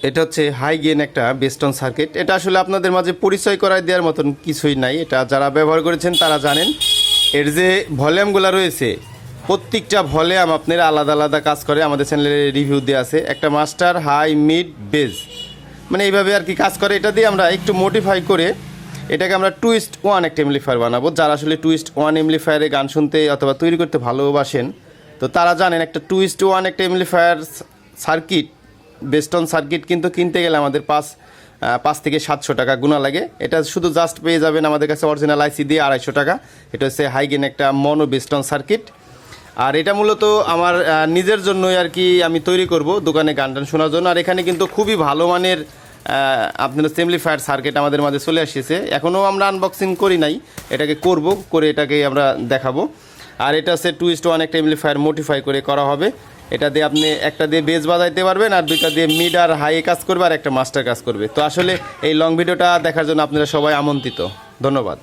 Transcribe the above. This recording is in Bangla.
এটা হচ্ছে হাই গেন একটা বেস্টন সার্কিট। এটা আসলে আপনাদের মাঝে পরিচয় করায় দেওয়ার মতন কিছুই নাই, এটা যারা ব্যবহার করেছেন তারা জানেন। এর যে ভলিউমগুলো রয়েছে প্রত্যেকটা ভলিউম আপনার আলাদা আলাদা কাজ করে, আমাদের চ্যানেলে রিভিউ দেওয়া আছে। একটা মাস্টার, হাই, মিড, বেজ, মানে এইভাবে আর কি কাজ করে। এটা দিয়ে আমরা একটু মডিফাই করে এটাকে আমরা টুইস্ট ওয়ান একটা এমপ্লিফায়ার বানাবো। যারা আসলে টুইস্ট ওয়ান এমপ্লিফায়ারে গান শুনতে অথবা তৈরি করতে ভালোবাসেন তো তারা জানেন একটা টুইস্ট ওয়ান একটা এমপ্লিফায়ার সার্কিট, বেস্টন সার্কিট কিন্তু কিনতে গেলে আমাদের 5 থেকে 700 টাকা গুণা লাগে। এটা শুধু জাস্ট পেয়ে যাবেন আমাদের কাছে অরিজিনাল আইসি দিয়ে 250 টাকা। এটা হচ্ছে হাইগেন একটা মনো বেস্টন সার্কিট। আর এটা মূলত আমার নিজের জন্যই আর কি আমি তৈরি করব দোকানে গান টান শোনার জন্য। আর এখানে কিন্তু খুবই ভালো মানের আপনার এমপ্লিফায়ার সার্কিট আমাদের মাঝে চলে আসছে। এখনও আমরা আনবক্সিং করি নাই, এটাকে করব, করে এটাকে আমরা দেখাবো। আর এটা হচ্ছে টুইস্ট ওয়ান একটা এমপ্লিফায়ার মডিফাই করে করা হবে। এটা দিয়ে আপনি একটা দিয়ে বেস বাজাইতে পারবেন, আর দুইটা দিয়ে মিড আর হাই কাজ করবে, আর একটা মাস্টার কাজ করবে। তো আসলে এই লং ভিডিওটা দেখার জন্য আপনারা সবাই আমন্ত্রিত। ধন্যবাদ।